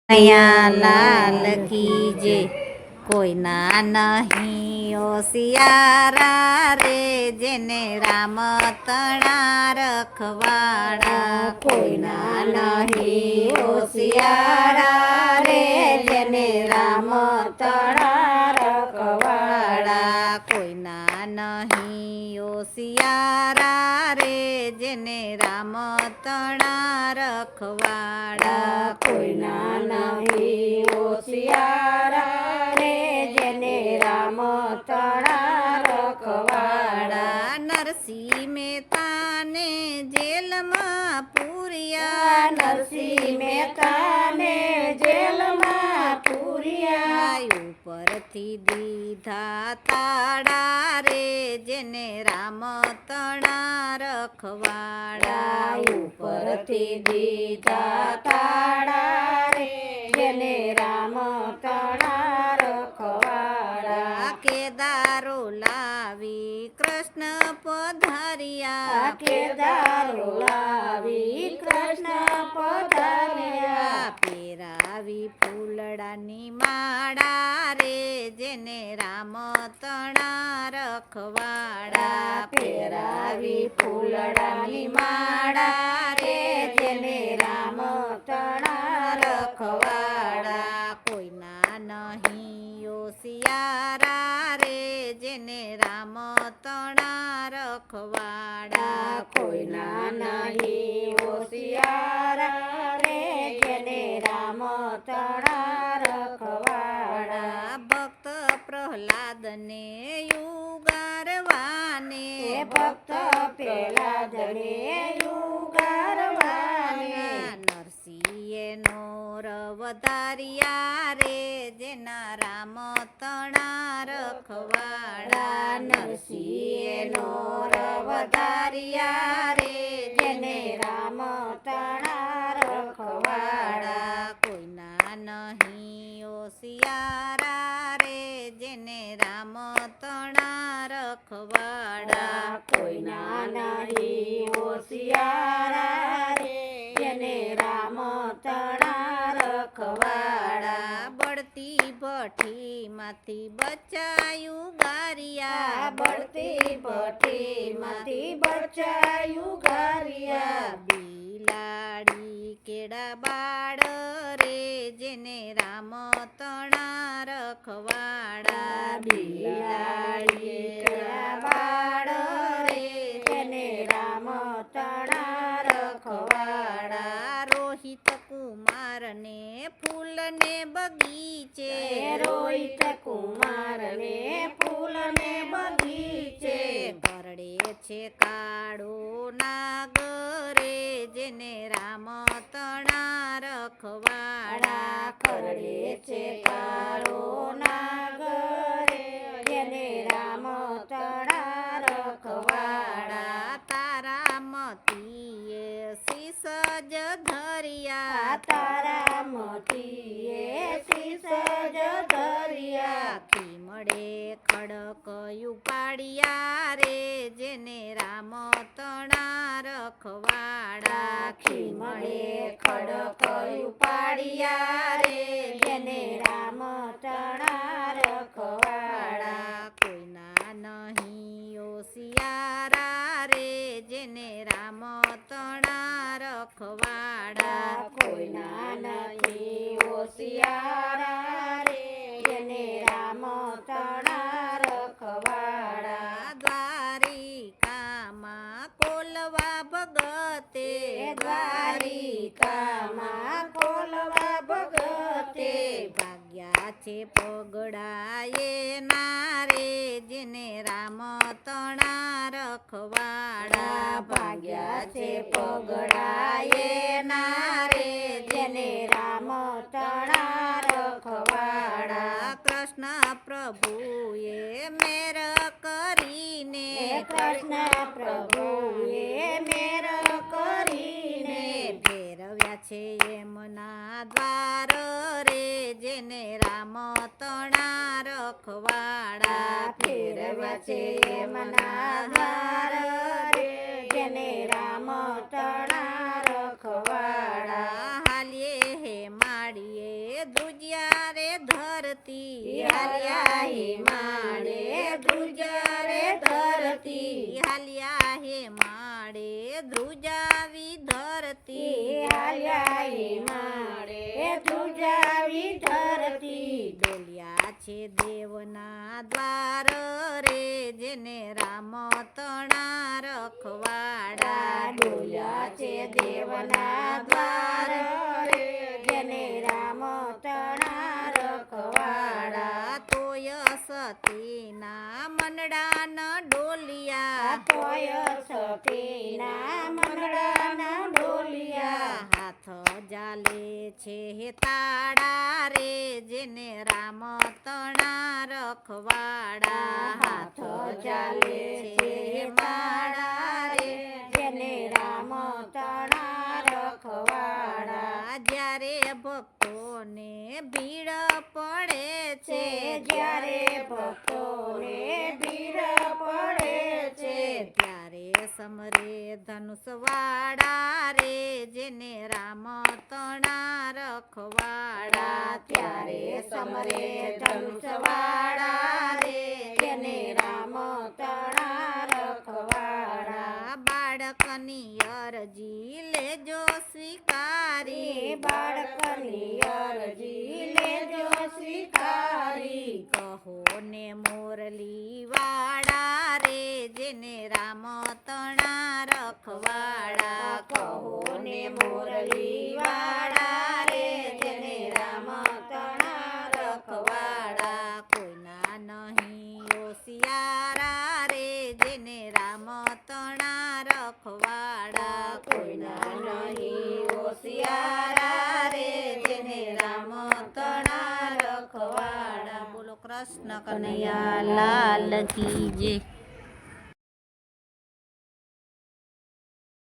કનૈયા લાલ કી જય. કોઈના નહીં ઓસિયારા રે, જેને રામ તણા રખવાડા. કોઈના નહીં ઓસિયારા રે, જેને રામ તણા રખવાડા. કોઈના નહીં ઓસિયારા રે, જેને રામ તણા રખવાડા. કોઈના નહીં હોશિયારા રે, જેને રામ તણા રખવાડા. નરસિંહ મહેતાને જેલમાં પૂર્યા, નરસિંહ મહેતાને જેલમાં પૂર્યા. ઉપરથી દીધા તાળા રે, જેને રામ તણા રખવાડા. ઉપરથી દીધા તાળા રે, જેને રામ તણા રખવાડા. કેદારો લાવી કૃષ્ણ પધાર્યા, કેદારો લાવી કૃષ્ણ પધાર્યા. પેરાવી ફૂલડાની માળા રે, જેને રામ તણા રખવાડા. પેરાવી ફૂલડાની માળા રે, જેને રામ તણા રખવાડા. કોઈના નહીં ઓસિયારા રે, જેને રામ તણા રખવાડા. કોઈના નહીં ઓસિયારા રે, જેને રામ તણા રખવાડા. ભક્ત પ્રહલાદને યુગારવાને, ભક્ત પ્રહલાદને યુગારવાને. નરસિંહે નોર વધાર્યા રે, જેના રામ તણા રખવાડા. નરસિંહે નોર વધાર્યા રે, જેને રામ તણા રખવાડા. કોઈના નહીં ઓસિયારા રે, જેને રામ તણા રખવાડા. કોઈના નહીં ઓસિયારા રે, જેને રામ તણા રખવાડા. બળતી ભઠ્ઠીમાંથી બચાયું ગારિયા, બળતી ભઠ્ઠીમાંથી બચાયું ગારિયા. બિલાડી કેળા બાળ રે, જેને રામ તણા રખવાડા. બિલાડી કેળા બાળ રે, જેને રામ તણા રખવાડા. રોહિત કુમારને ફૂલને બગીચે, રોહિત કુમારને ફૂલને બગીચે. કરડે છે કાળો નાગ રે, જેને રામ તણા રખવાડા. કરડે છે કાળો નાગ રે, જેને રામ તણા રખવાડા. તારામતીએ શીશ જ ધર્યા, તારામતીએ શીશ જ ધર્યા. ખીમડે ખડકયું પાડ્યા રે, જેને રામ તણા રખવાડા. ખીમડે ખડકયું પાડ્યા રે, જેને રામ તણા રખવાડા. કોઈના નહીં ઓસિયારા રે, જેને રામ તણા રખવાડા. કોઈના નહીં ઓસિયારા રે, જેને રામ તણા રખવાડા. દ્વારિકામાં કોલવા ભગતે, દ્વારિકામાં કોલવા ભગતે. ભાગ્યા છે પગડાએ નારે, જેને રામ તણા રખવાડા. ભાગ્યા છે પગડાએ નારે, જેને રામ તણા રખવાડા. કૃષ્ણ પ્રભુએ મેર કરીને, કૃષ્ણ પ્રભુએ મેર કરીને. ફેરવ્યા છે એમના દ્વાર રે, જેને રામ તણા રખવાડા. ફેરવ્યા છે એમના દ્વાર રે, જેને રામ તણા રખવાડા. હાલીએ હે માડીએ ધ્રુજ્યા રે ધરતી હાલ્યા હે માડે ધ્રુજા રે ધરતી હાલ્યા હે માડે ધ્રુજાવી ધરતી હાલ્યા હે માડે ધ્રુજાવી ધરતી ડોલ્યા છે દેવના દ્વાર રે જેને રામ તણા રખવાડા ડોલ્યા છે દેવના દ્વાર રે જેને રામ તણા રખવાડા તોય સતીના મનડાન ડોલિયા તોય સતીના મંગળાના ડોલિયા હાથ જાલે છે તાડા રે જેને રામ તણા રખવાડા હાથ ચાલે છે માળા રે જેને રામ તણા રખવાડા જ્યારે ભક્તોને ભીડ પડે છે જ્યારે ભક્તોને ભીડ પડે છે ત્યારે સમરે ધનુષવાડા રે જેને રામ તણા રખવાડા ત્યારે સમરે ધનુષવાડા રે જેને રામ તણા રખવાડા બાળકની અરજી લેજો સ્વીકારી બાળકની અરજી લેજો સ્વીકારી કહો ને મોરલી વાડા રે જેને રામ તણા રખવાડા કહો ને મોરલી વાળા રે જેને રામ તણા રખવાડા કોઈના નહીં ઓસિયારા રે જેને રામ તણા રખવાડા કોઈના નહીં હોશિયારા રે જેને રામ તણા રખવાડા બોલો કૃષ્ણ કનૈયા લાલ કી જય.